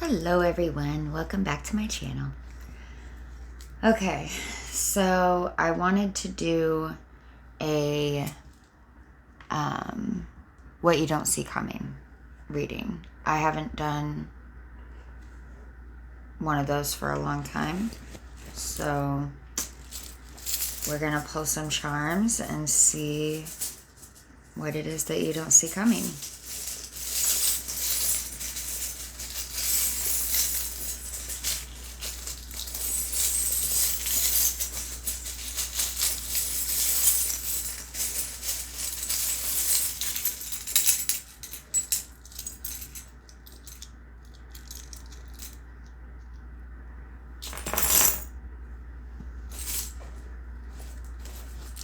Hello everyone, welcome back to my channel. Okay, so I wanted to do a what you don't see coming reading. I haven't done one of those for a long time, so we're gonna pull some charms and see what it is that you don't see coming.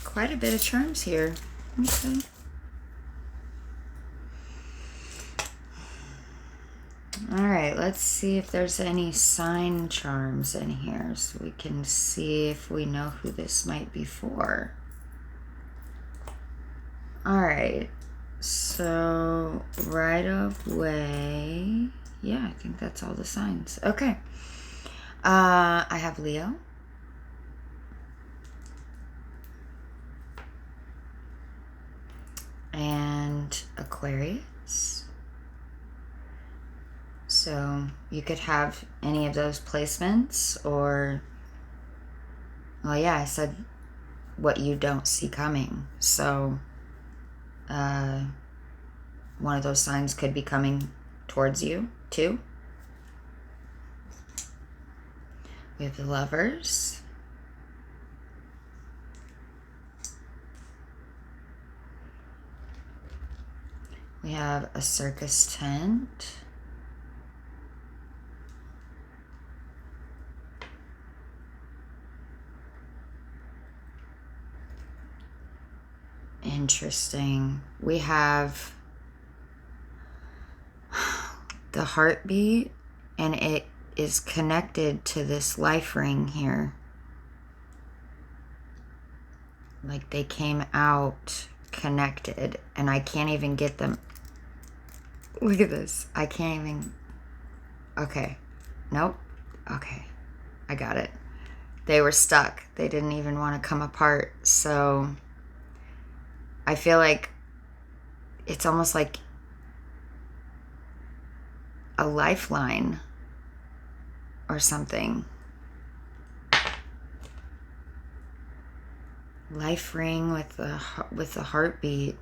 Quite a bit of charms here. Okay. All right, let's see if there's any sign charms in here so we can see if we know who this might be for. All right, so right away, yeah, I think that's all the signs. Okay, I have Leo. And Aquarius. So you could have any of those placements, or, well, yeah, I said what you don't see coming. So one of those signs could be coming towards you too. We have the Lovers. We have a circus tent. Interesting. We have the heartbeat, and it is connected to this life ring here. Like they came out connected, and I can't even get them. Look at this. I can't even. Okay. Nope. Okay. I got it. They were stuck. They didn't even want to come apart. So I feel like it's almost like a lifeline or something. Life ring with the heartbeat.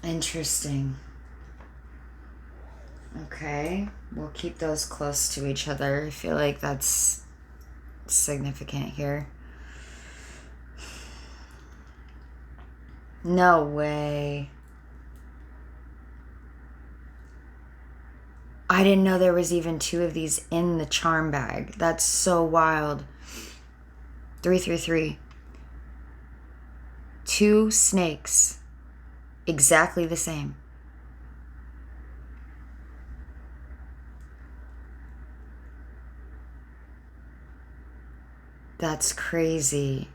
Interesting. Okay, we'll keep those close to each other. I feel like that's significant here. No way. I didn't know there was even two of these in the charm bag. That's so wild. 333. Two snakes. Exactly the same. That's crazy.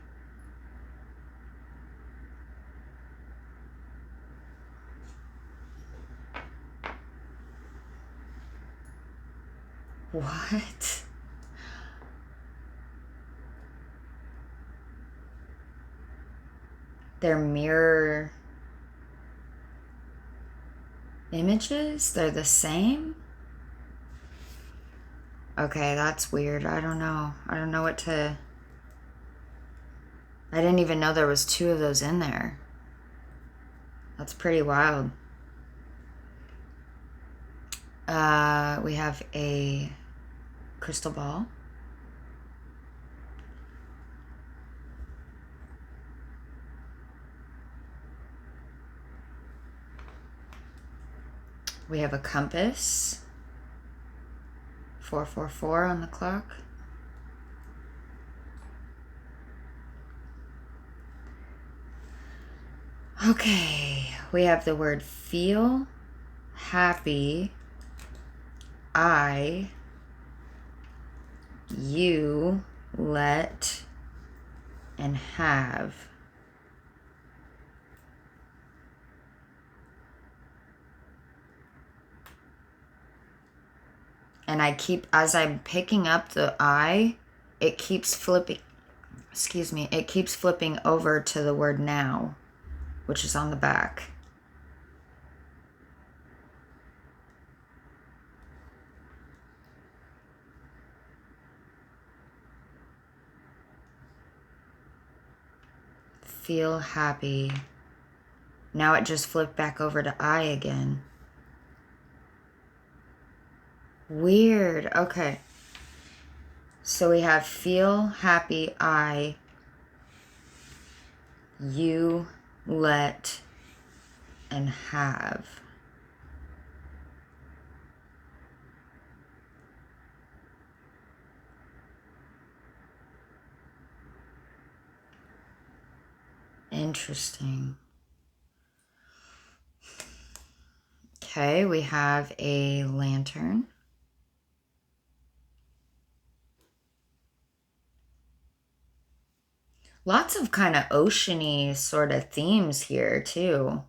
What? They're mirror images? They're the same? Okay, that's weird. I don't know. I don't know what to... I didn't even know there was two of those in there. That's pretty wild. We have a crystal ball. We have a compass. 444 on the clock. Okay, we have the word feel, happy, I, you let and have. And I keep, as I'm picking up the I, it keeps flipping, excuse me, it keeps flipping over to the word now, which is on the back. Feel happy. Now it just flipped back over to I again. Weird. Okay. So we have feel happy, I, you, let, and have. Interesting. Okay, we have a lantern. Lots of kind of oceany sort of themes here too.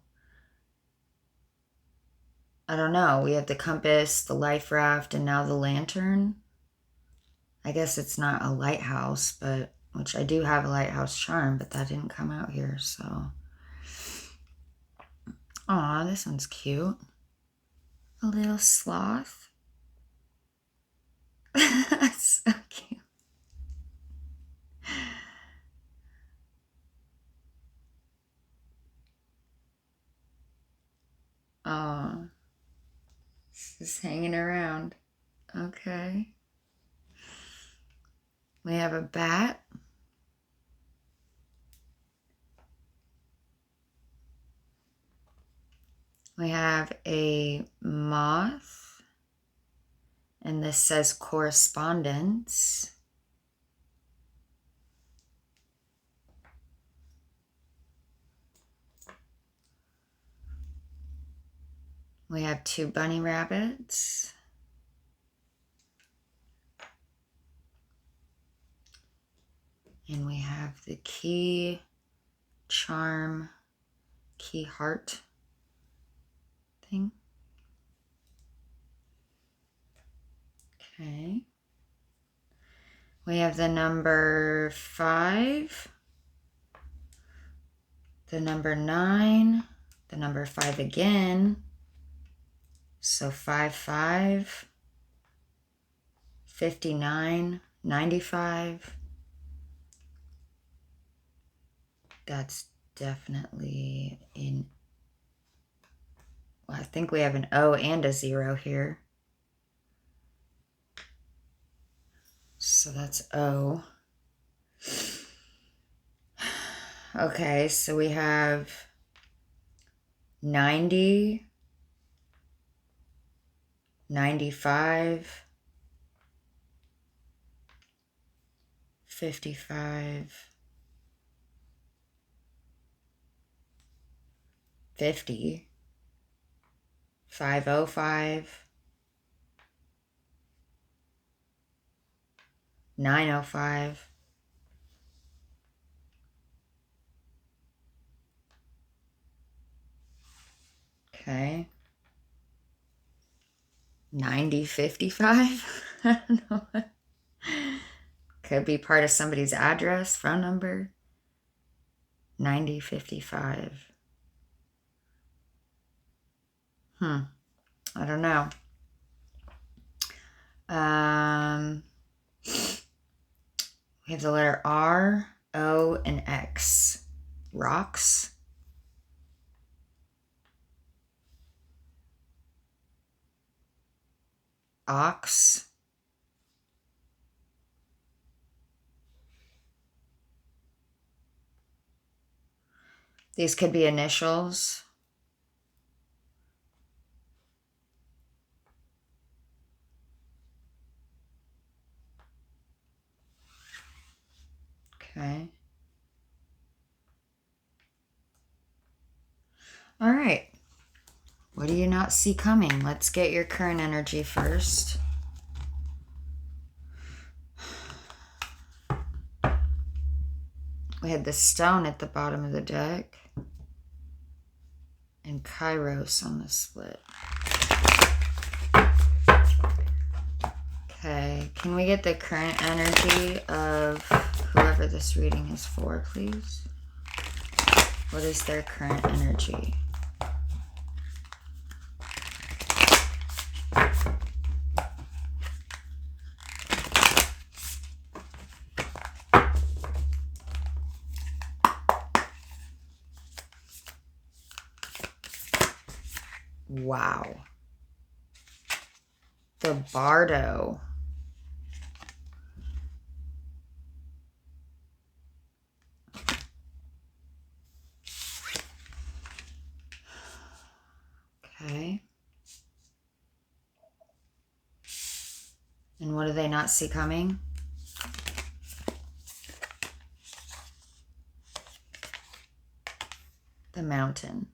I don't know. We have the compass, the life raft, and now the lantern. I guess it's not a lighthouse, but which I do have a lighthouse charm, but that didn't come out here, so. Aw, this one's cute. A little sloth. So cute. Oh, just hanging around. Okay. We have a bat. We have a moth. And this says correspondence. We have two bunny rabbits. And we have the key, charm, key heart thing. Okay. We have the number 5, the number 9, the number 5 again. So 5, 5, 59, 95. That's definitely in, well, I think we have an O and a 0 here. So that's O. Okay, so we have 90, 95, 55, 50, 505, 905, okay, 9055. I don't know. Could be part of somebody's address, phone number. 9055. I don't know. We have the letter R, O, and X. Rocks. Ox. These could be initials. Okay. All right. What do you not see coming? Let's get your current energy first. We had the stone at the bottom of the deck. And Kairos on the split. Okay, can we get the current energy of whoever this reading is for, please? What is their current energy? Wow. The Bardo. Okay. And what do they not see coming? The Mountain.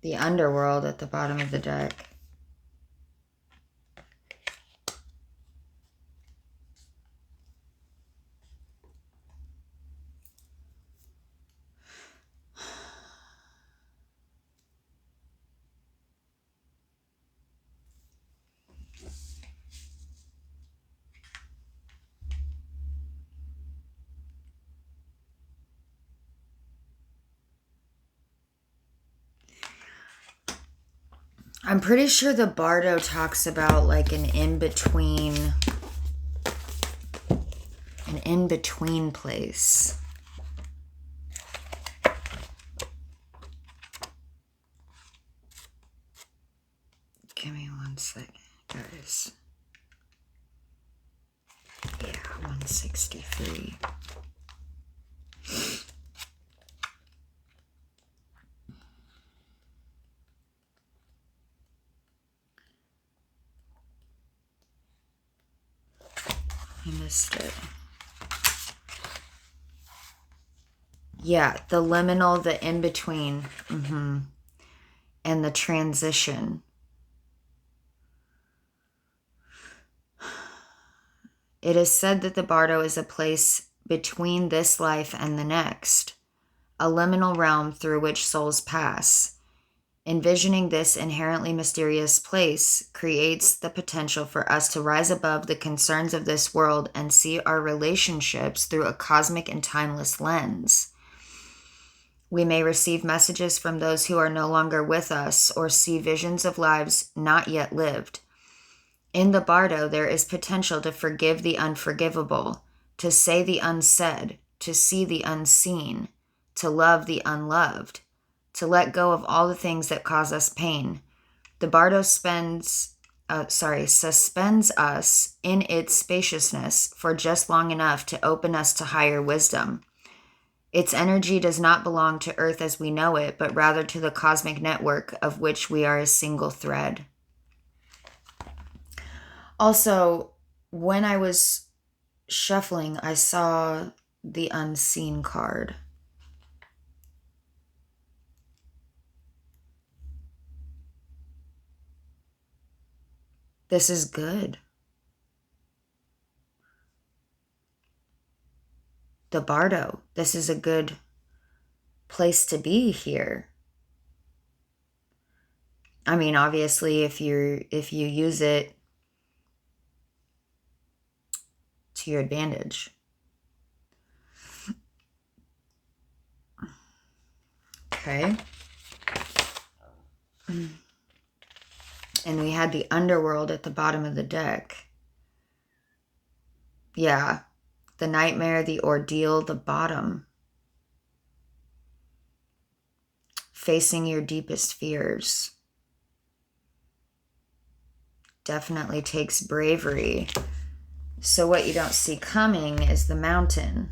The Underworld at the bottom of the deck. I'm pretty sure the Bardo talks about like an in-between place. Give me 1 second, guys. Yeah, 163. I missed it. Yeah, the liminal, the in-between. And the transition. It is said that the Bardo is a place between this life and the next, a liminal realm through which souls pass. Envisioning this inherently mysterious place creates the potential for us to rise above the concerns of this world and see our relationships through a cosmic and timeless lens. We may receive messages from those who are no longer with us or see visions of lives not yet lived. In the Bardo, there is potential to forgive the unforgivable, to say the unsaid, to see the unseen, to love the unloved, to let go of all the things that cause us pain. The Bardo suspends us in its spaciousness for just long enough to open us to higher wisdom. Its energy does not belong to Earth as we know it, but rather to the cosmic network of which we are a single thread. Also, when I was shuffling, I saw the unseen card. This is good. The Bardo, this is a good place to be here. I mean, obviously, if you use it to your advantage. Okay. And we had the Underworld at the bottom of the deck. Yeah. The Nightmare, the Ordeal, the Bottom. Facing your deepest fears. Definitely takes bravery. So what you don't see coming is the Mountain.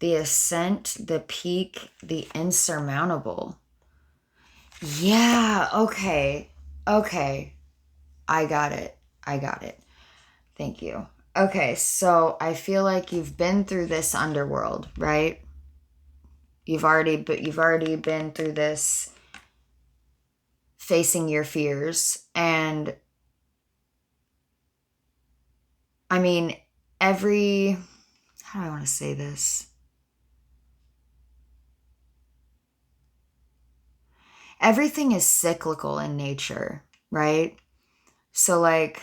The ascent, the peak, the insurmountable. Yeah, okay. Okay. I got it. I got it. Thank you. Okay, so I feel like you've been through this underworld, right? You've already been through this, facing your fears. And I mean, how do I want to say this? Everything is cyclical in nature, right? So like,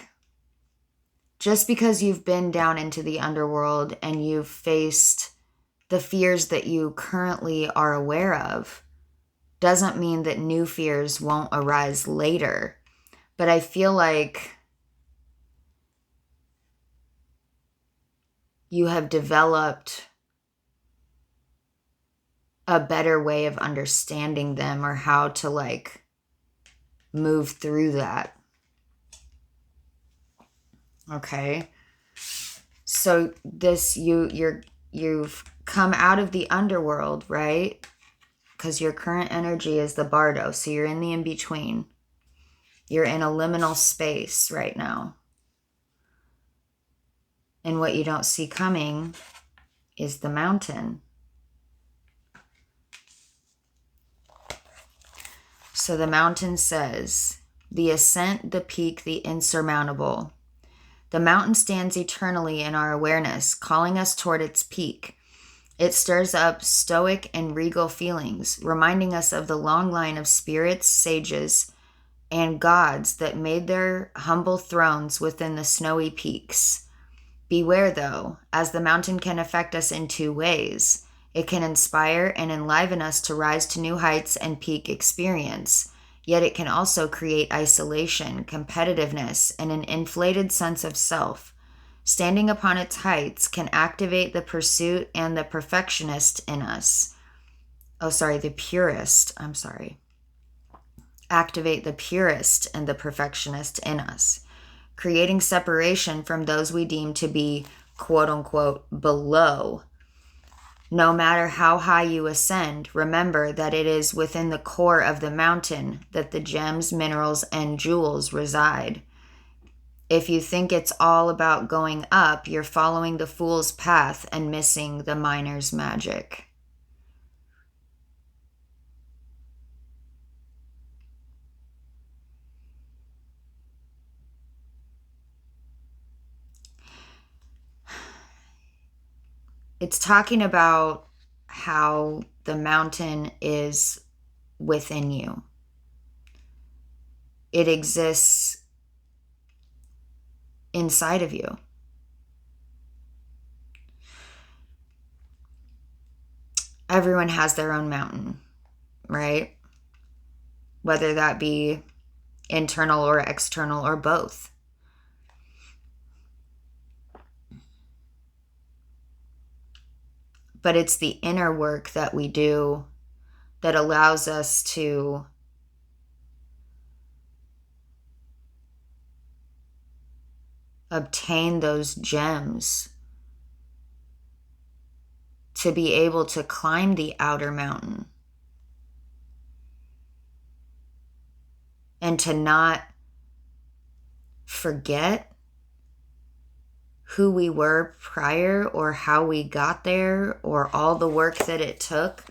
just because you've been down into the underworld and you've faced the fears that you currently are aware of doesn't mean that new fears won't arise later. But I feel like you have developed a better way of understanding them, or how to like move through that. Okay. So this, you've come out of the underworld, right? Because your current energy is the bardo. So you're in the in-between. You're in a liminal space right now. And what you don't see coming is the mountain. So the mountain says, the ascent, the peak, the insurmountable. The mountain stands eternally in our awareness, calling us toward its peak. It stirs up stoic and regal feelings, reminding us of the long line of spirits, sages, and gods that made their humble thrones within the snowy peaks. Beware, though, as the mountain can affect us in two ways. It can inspire and enliven us to rise to new heights and peak experience, yet it can also create isolation, competitiveness, and an inflated sense of self. Standing upon its heights can activate the pursuit and the perfectionist in us. The purist. Activate the purist and the perfectionist in us, creating separation from those we deem to be, quote unquote, below. No matter how high you ascend, remember that it is within the core of the mountain that the gems, minerals, and jewels reside. If you think it's all about going up, you're following the fool's path and missing the miner's magic. It's talking about how the mountain is within you. It exists inside of you. Everyone has their own mountain, right? Whether that be internal or external or both. But it's the inner work that we do that allows us to obtain those gems, to be able to climb the outer mountain, and to not forget who we were prior, or how we got there, or all the work that it took.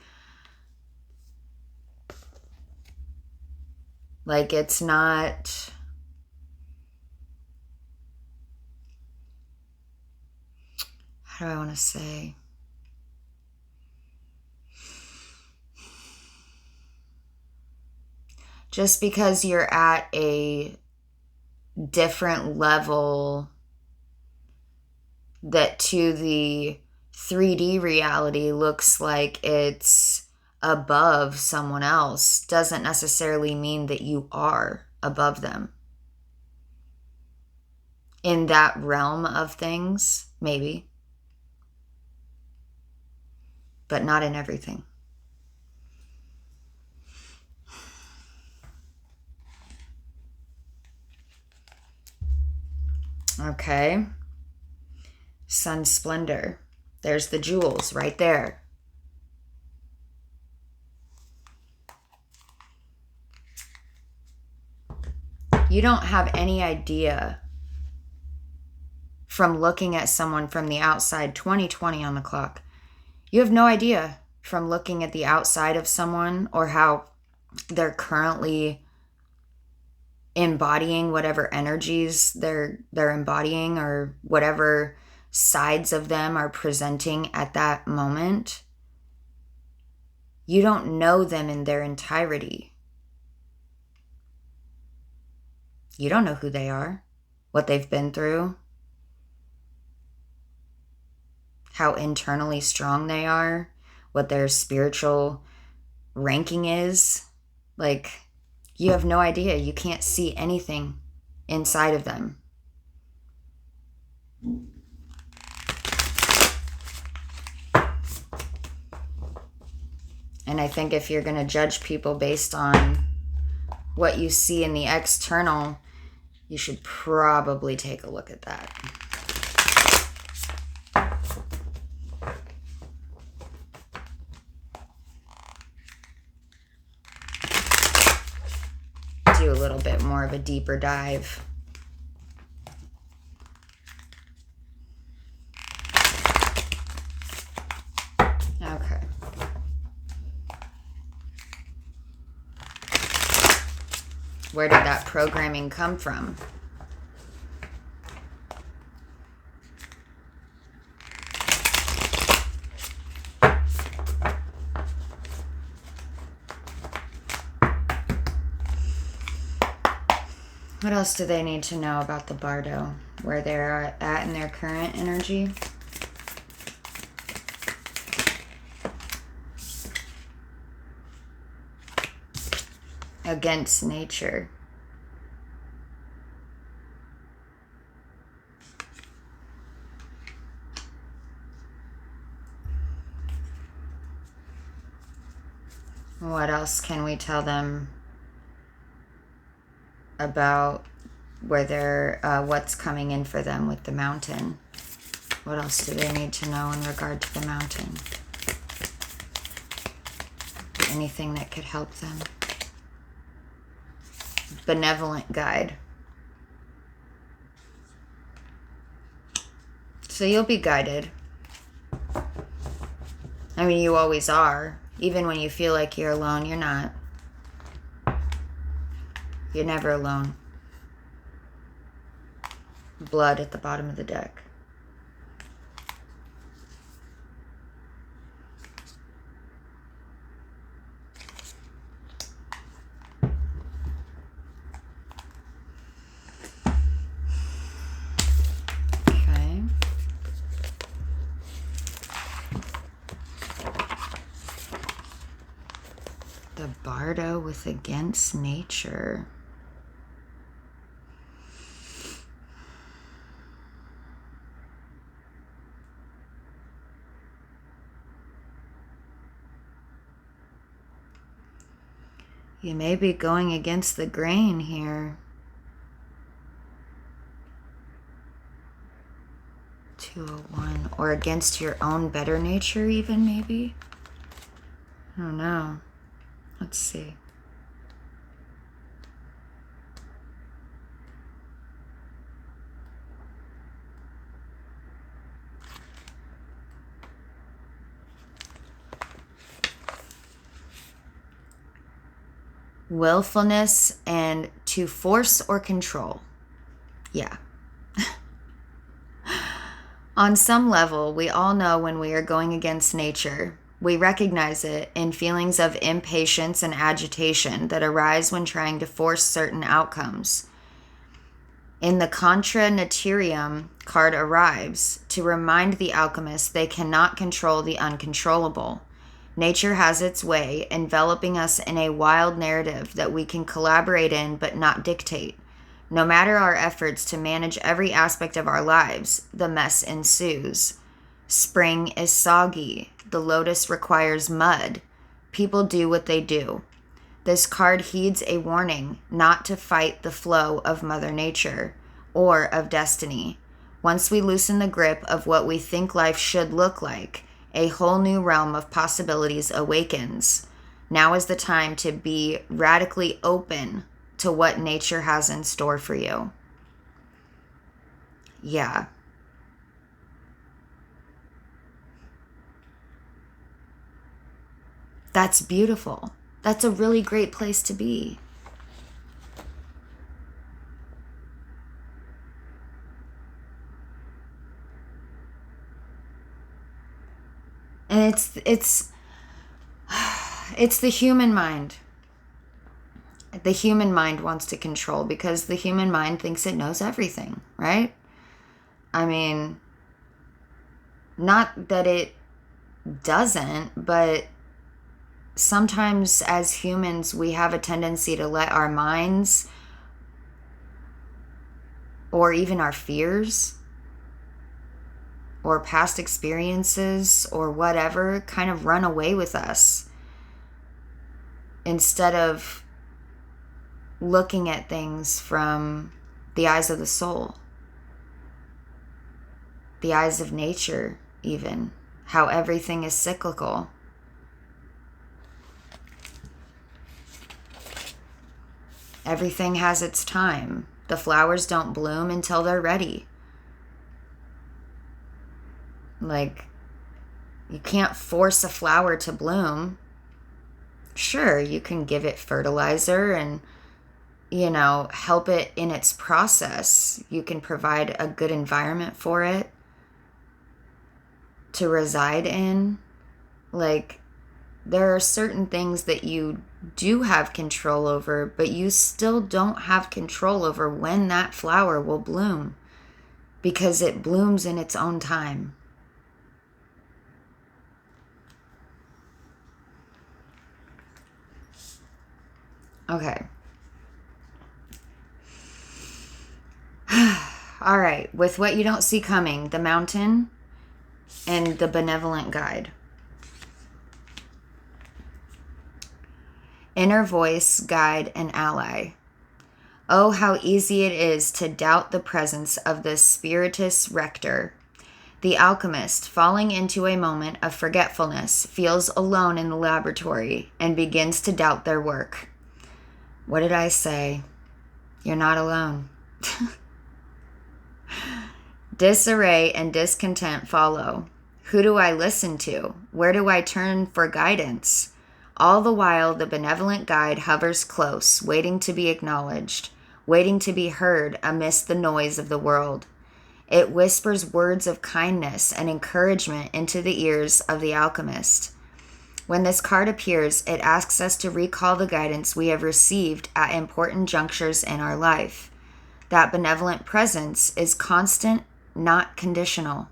Like, it's not... How do I want to say? Just because you're at a different level that to the 3D reality looks like it's above someone else doesn't necessarily mean that you are above them. In that realm of things, maybe. But not in everything. Okay. Sun splendor. There's the jewels right there. You don't have any idea from looking at someone from the outside, 2020 on the clock. You have no idea from looking at the outside of someone or how they're currently embodying whatever energies they're embodying or whatever sides of them are presenting at that moment. You don't know them in their entirety. You don't know who they are, what they've been through, how internally strong they are, what their spiritual ranking is. Like, you have no idea. You can't see anything inside of them. And I think if you're going to judge people based on what you see in the external, you should probably take a look at that. Do a little bit more of a deeper dive. Okay. Where did that programming come from? What else do they need to know about the Bardo? Where they're at in their current energy? Against nature. What else can we tell them about where they're, what's coming in for them with the mountain? What else do they need to know in regard to the mountain? Anything that could help them? Benevolent guide. So you'll be guided. I mean, you always are. Even when you feel like you're alone, you're not. You're never alone. Blood at the bottom of the deck. Okay. The Bardo with against nature. You may be going against the grain here. 201. Or against your own better nature even, maybe? I don't know. Let's see. Willfulness and to force or control. Yeah. On some level, we all know when we are going against nature. We recognize it in feelings of impatience and agitation that arise when trying to force certain outcomes. In the Contra Naturium card arrives to remind the alchemist they cannot control the uncontrollable. Nature has its way, enveloping us in a wild narrative that we can collaborate in but not dictate. No matter our efforts to manage every aspect of our lives, the mess ensues. Spring is soggy. The lotus requires mud. People do what they do. This card heeds a warning not to fight the flow of Mother Nature or of destiny. Once we loosen the grip of what we think life should look like, a whole new realm of possibilities awakens. Now is the time to be radically open to what nature has in store for you. Yeah. That's beautiful. That's a really great place to be. And it's the human mind. The human mind wants to control because the human mind thinks it knows everything, right? I mean, not that it doesn't, but sometimes as humans, we have a tendency to let our minds or even our fears or past experiences or whatever kind of run away with us instead of looking at things from the eyes of the soul, the eyes of nature, even how everything is cyclical. Everything has its time. The flowers don't bloom until they're ready. Like, you can't force a flower to bloom. Sure, you can give it fertilizer and, help it in its process. You can provide a good environment for it to reside in. Like, there are certain things that you do have control over, but you still don't have control over when that flower will bloom because it blooms in its own time. Okay. All right. With what you don't see coming, the mountain and the benevolent guide. Inner voice, guide, and ally. Oh, how easy it is to doubt the presence of the spiritus rector. The alchemist, falling into a moment of forgetfulness, feels alone in the laboratory and begins to doubt their work. What did I say? You're not alone. Disarray and discontent follow. Who do I listen to? Where do I turn for guidance? All the while, the benevolent guide hovers close, waiting to be acknowledged, waiting to be heard amidst the noise of the world. It whispers words of kindness and encouragement into the ears of the alchemist. When this card appears, it asks us to recall the guidance we have received at important junctures in our life. That benevolent presence is constant, not conditional.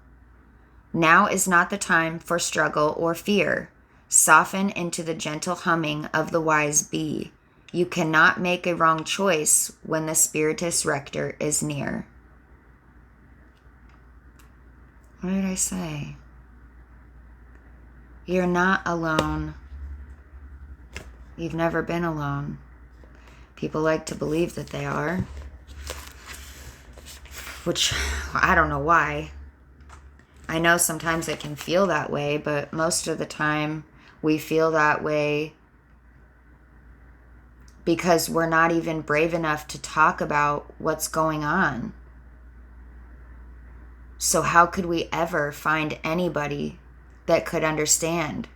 Now is not the time for struggle or fear. Soften into the gentle humming of the wise bee. You cannot make a wrong choice when the spiritus rector is near. What did I say? You're not alone. You've never been alone. People like to believe that they are, which I don't know why. I know sometimes it can feel that way, but most of the time we feel that way because we're not even brave enough to talk about what's going on. So how could we ever find anybody that could understand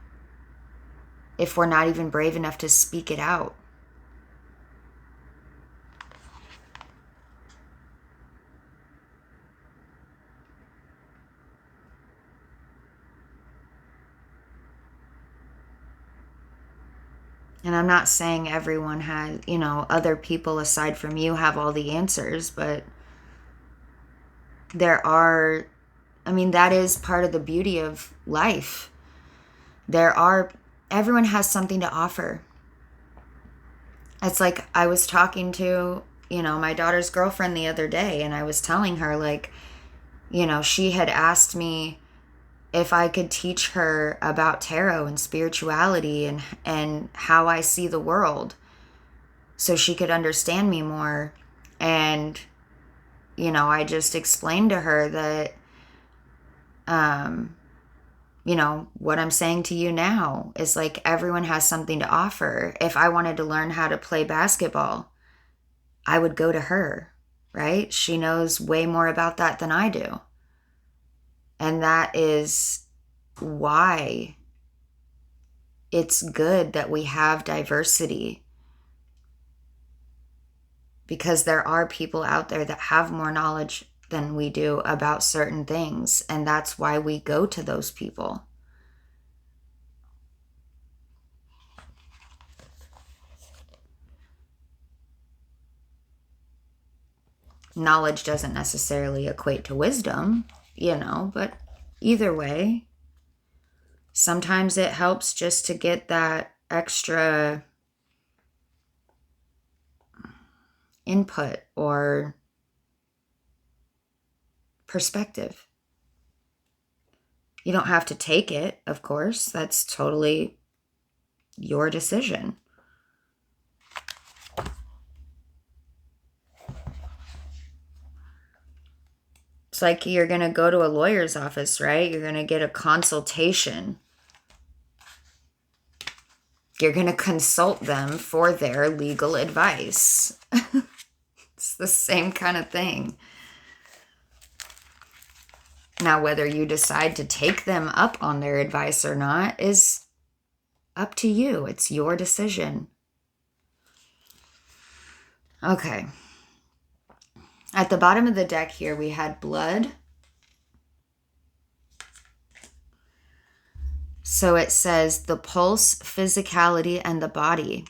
if we're not even brave enough to speak it out? And I'm not saying everyone has, other people aside from you have all the answers, but that is part of the beauty of life. Everyone has something to offer. It's like I was talking to, my daughter's girlfriend the other day, and I was telling her, she had asked me if I could teach her about tarot and spirituality and how I see the world so she could understand me more. And, I just explained to her that, what I'm saying to you now is like everyone has something to offer. If I wanted to learn how to play basketball, I would go to her, right? She knows way more about that than I do. And that is why it's good that we have diversity, because there are people out there that have more knowledge than we do about certain things, and that's why we go to those people. Knowledge doesn't necessarily equate to wisdom, but either way, sometimes it helps just to get that extra input or perspective. You don't have to take it, of course. That's totally your decision. It's like you're going to go to a lawyer's office, right? You're going to get a consultation. You're going to consult them for their legal advice. It's the same kind of thing. Now, whether you decide to take them up on their advice or not is up to you. It's your decision. Okay. At the bottom of the deck here, we had blood. So it says the pulse, physicality, and the body.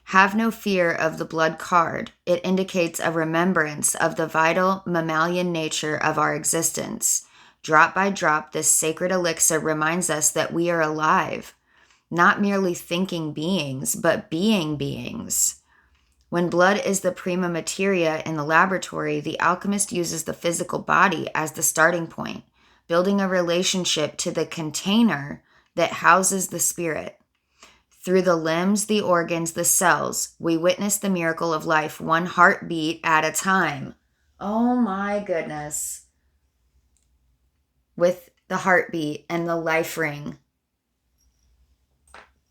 Have no fear of the blood card. It indicates a remembrance of the vital mammalian nature of our existence. Drop by drop, this sacred elixir reminds us that we are alive, not merely thinking beings, but being beings. When blood is the prima materia in the laboratory, the alchemist uses the physical body as the starting point, building a relationship to the container that houses the spirit. Through the limbs, the organs, the cells, we witness the miracle of life, one heartbeat at a time. Oh my goodness. With the heartbeat and the life ring.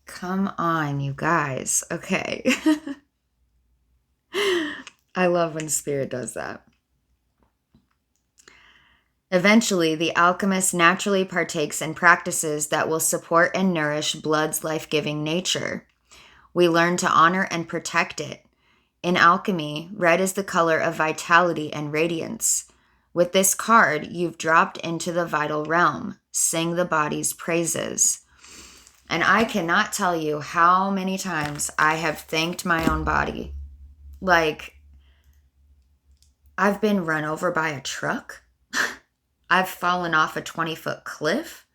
Come on, you guys. Okay. I love when spirit does that. Eventually, the alchemist naturally partakes in practices that will support and nourish blood's life-giving nature. We learn to honor and protect it. In alchemy, red is the color of vitality and radiance. With this card, you've dropped into the vital realm. Sing the body's praises. And I cannot tell you how many times I have thanked my own body. Like, I've been run over by a truck. I've fallen off a 20-foot cliff.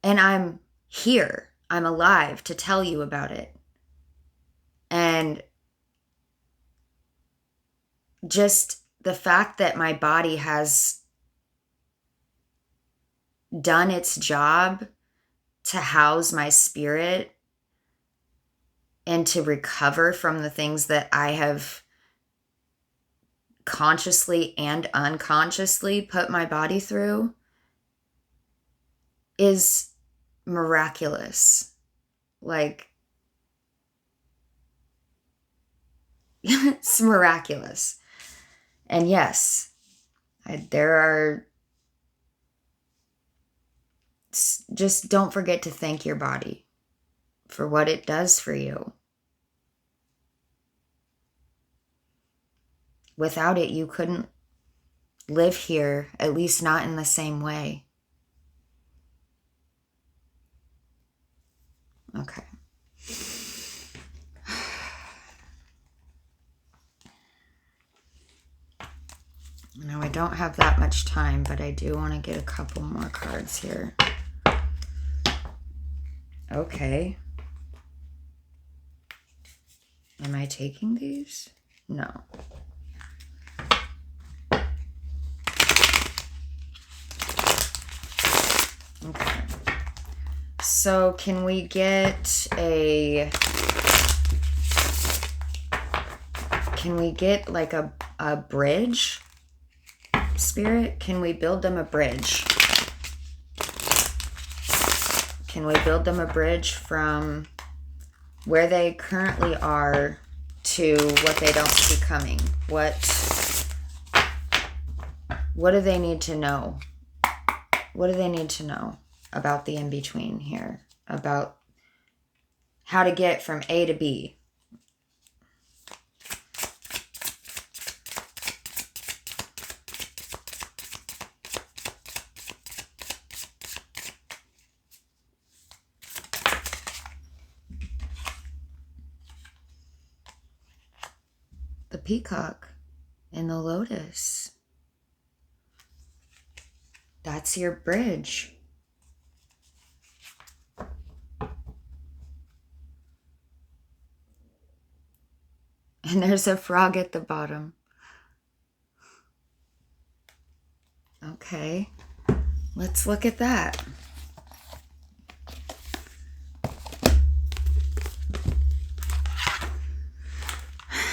And I'm here. I'm alive to tell you about it. And just the fact that my body has done its job to house my spirit and to recover from the things that I have consciously and unconsciously put my body through is miraculous. Like, it's miraculous. And yes, there are, just don't forget to thank your body for what it does for you. Without it, you couldn't live here, at least not in the same way. Okay. Now, I don't have that much time, but I do want to get a couple more cards here. Okay. Am I taking these? No. Okay. So can we get like a bridge, Spirit? Can we build them a bridge? Can we build them a bridge from where they currently are to what they don't see coming. What do they need to know? What do they need to know about the in-between here? About how to get from A to B. The peacock and the lotus. That's your bridge. And there's a frog at the bottom. Okay, let's look at that.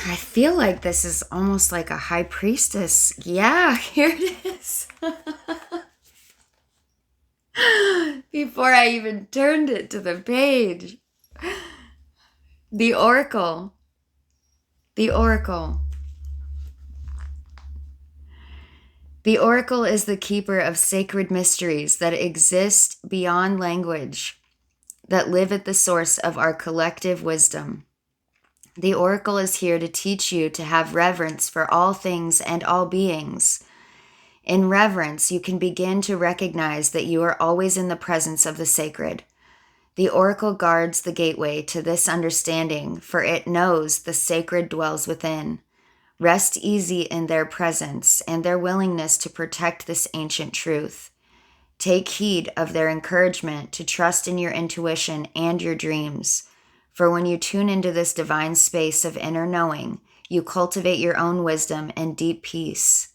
I feel like this is almost like a high priestess. Yeah, here it is. Before I even turned it to the page. The oracle. The oracle. The oracle is the keeper of sacred mysteries that exist beyond language, that live at the source of our collective wisdom. The oracle is here to teach you to have reverence for all things and all beings. In reverence, you can begin to recognize that you are always in the presence of the sacred. The oracle guards the gateway to this understanding, for it knows the sacred dwells within. Rest easy in their presence and their willingness to protect this ancient truth. Take heed of their encouragement to trust in your intuition and your dreams. For when you tune into this divine space of inner knowing, you cultivate your own wisdom and deep peace.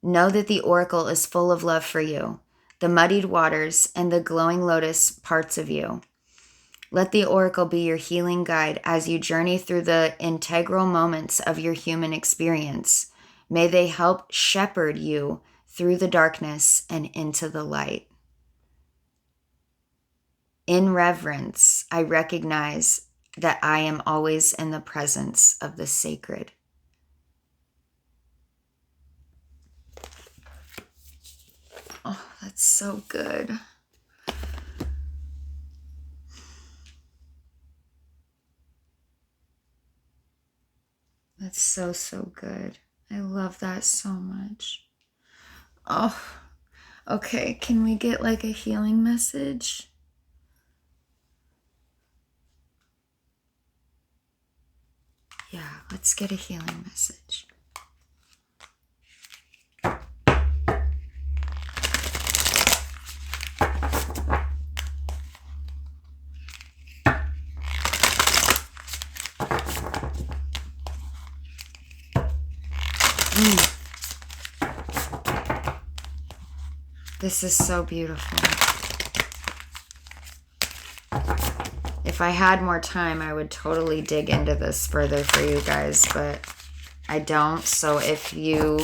Know that the oracle is full of love for you, the muddied waters, and the glowing lotus parts of you. Let the oracle be your healing guide as you journey through the integral moments of your human experience. May they help shepherd you through the darkness and into the light. In reverence, I recognize that I am always in the presence of the sacred. Oh, that's so good. That's so, so good. I love that so much. Oh, okay. Can we get like a healing message? Yeah, let's get a healing message. This is so beautiful. If I had more time, I would totally dig into this further for you guys, but I don't. So if you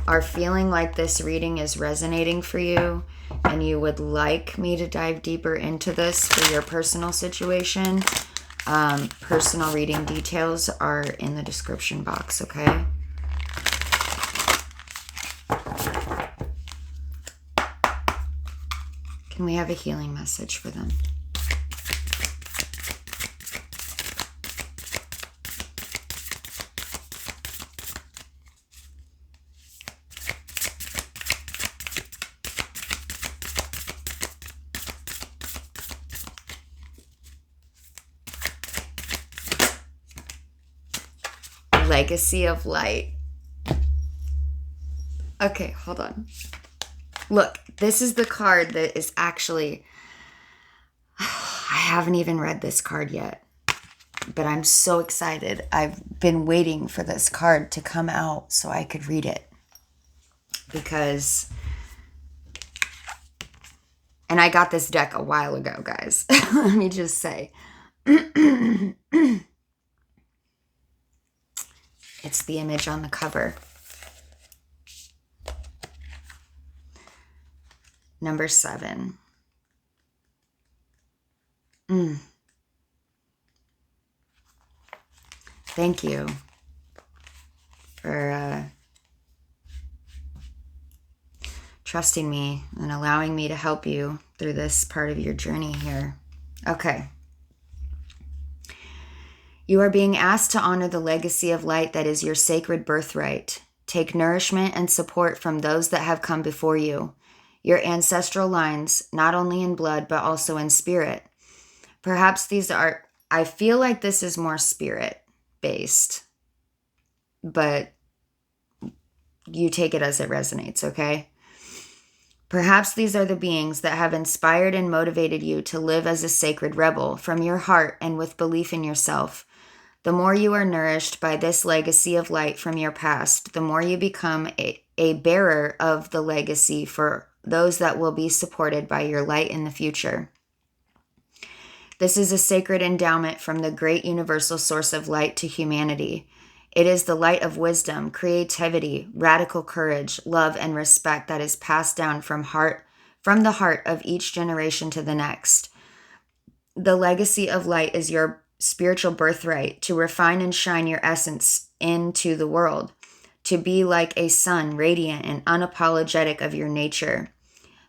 are feeling like this reading is resonating for you and you would like me to dive deeper into this for your personal situation, personal reading details are in the description box, okay? Can we have a healing message for them? Legacy of light. Okay, hold on. Look, this is the card that is actually, I haven't even read this card yet, but I'm so excited. I've been waiting for this card to come out so I could read it. Because, and I got this deck a while ago, guys. Let me just say. It's the image on the cover. Number 7. Thank you for trusting me and allowing me to help you through this part of your journey here. Okay. You are being asked to honor the legacy of light that is your sacred birthright. Take nourishment and support from those that have come before you, your ancestral lines, not only in blood, but also in spirit. Perhaps these are, I feel like this is more spirit-based, but you take it as it resonates, okay? Perhaps these are the beings that have inspired and motivated you to live as a sacred rebel from your heart and with belief in yourself. The more you are nourished by this legacy of light from your past, the more you become a bearer of the legacy for those that will be supported by your light in the future. This is a sacred endowment from the great universal source of light to humanity. It is the light of wisdom, creativity, radical courage, love, and respect that is passed down from the heart of each generation to the next. The legacy of light is your spiritual birthright to refine and shine your essence into the world, to be like a sun, radiant and unapologetic of your nature.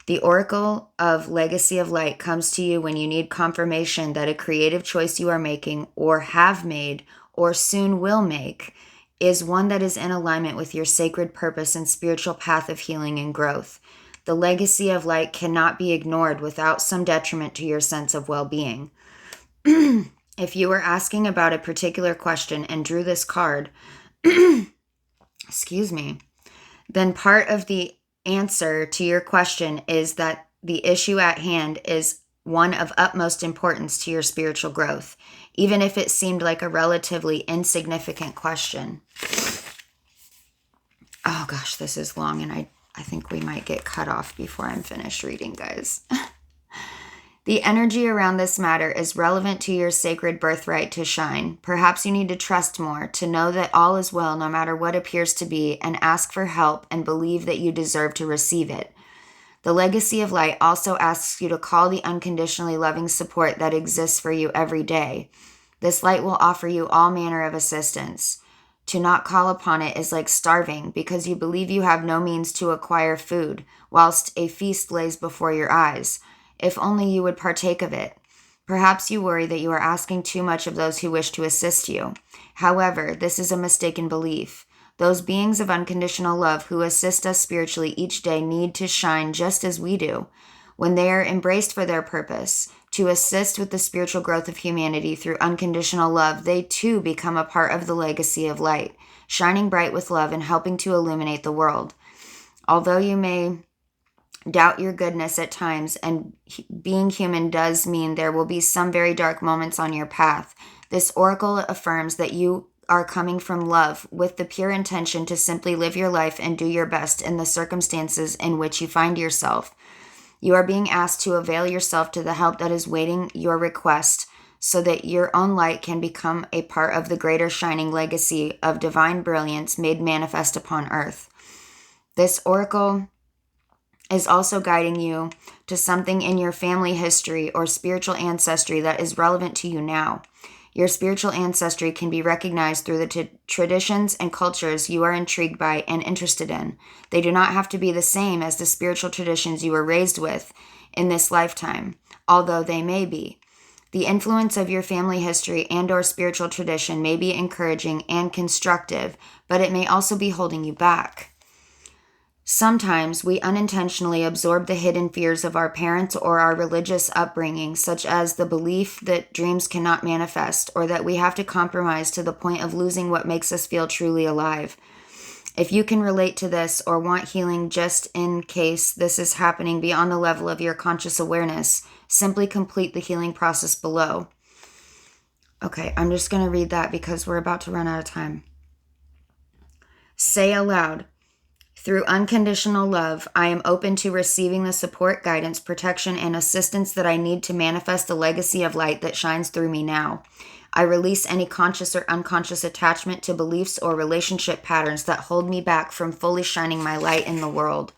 The oracle of legacy of light comes to you when you need confirmation that a creative choice you are making or have made or soon will make is one that is in alignment with your sacred purpose and spiritual path of healing and growth. The legacy of light cannot be ignored without some detriment to your sense of well-being. If you were asking about a particular question and drew this card, excuse me, then part of the answer to your question is that the issue at hand is one of utmost importance to your spiritual growth, even if it seemed like a relatively insignificant question. Oh gosh, this is long, and I think we might get cut off before I'm finished reading, guys. The energy around this matter is relevant to your sacred birthright to shine. Perhaps you need to trust more, to know that all is well no matter what appears to be, and ask for help and believe that you deserve to receive it. The legacy of light also asks you to call the unconditionally loving support that exists for you every day. This light will offer you all manner of assistance. To not call upon it is like starving because you believe you have no means to acquire food, whilst a feast lays before your eyes. If only you would partake of it. Perhaps you worry that you are asking too much of those who wish to assist you. However, this is a mistaken belief. Those beings of unconditional love who assist us spiritually each day need to shine just as we do. When they are embraced for their purpose, to assist with the spiritual growth of humanity through unconditional love, they too become a part of the legacy of light, shining bright with love and helping to illuminate the world. Although you may doubt your goodness at times, and being human does mean there will be some very dark moments on your path, this oracle affirms that you are coming from love with the pure intention to simply live your life and do your best in the circumstances in which you find yourself. You are being asked to avail yourself to the help that is waiting your request so that your own light can become a part of the greater shining legacy of divine brilliance made manifest upon earth. This oracle is also guiding you to something in your family history or spiritual ancestry that is relevant to you now. Your spiritual ancestry can be recognized through the traditions and cultures you are intrigued by and interested in. They do not have to be the same as the spiritual traditions you were raised with in this lifetime, although they may be. The influence of your family history and or spiritual tradition may be encouraging and constructive, but it may also be holding you back. Sometimes we unintentionally absorb the hidden fears of our parents or our religious upbringing, such as the belief that dreams cannot manifest or that we have to compromise to the point of losing what makes us feel truly alive. If you can relate to this or want healing just in case this is happening beyond the level of your conscious awareness, simply complete the healing process below. Okay, I'm just going to read that because we're about to run out of time. Say aloud, through unconditional love, I am open to receiving the support, guidance, protection, and assistance that I need to manifest the legacy of light that shines through me now. I release any conscious or unconscious attachment to beliefs or relationship patterns that hold me back from fully shining my light in the world.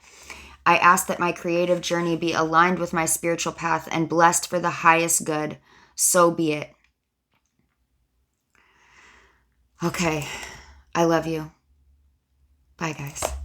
I ask that my creative journey be aligned with my spiritual path and blessed for the highest good. So be it. Okay. I love you. Bye, guys.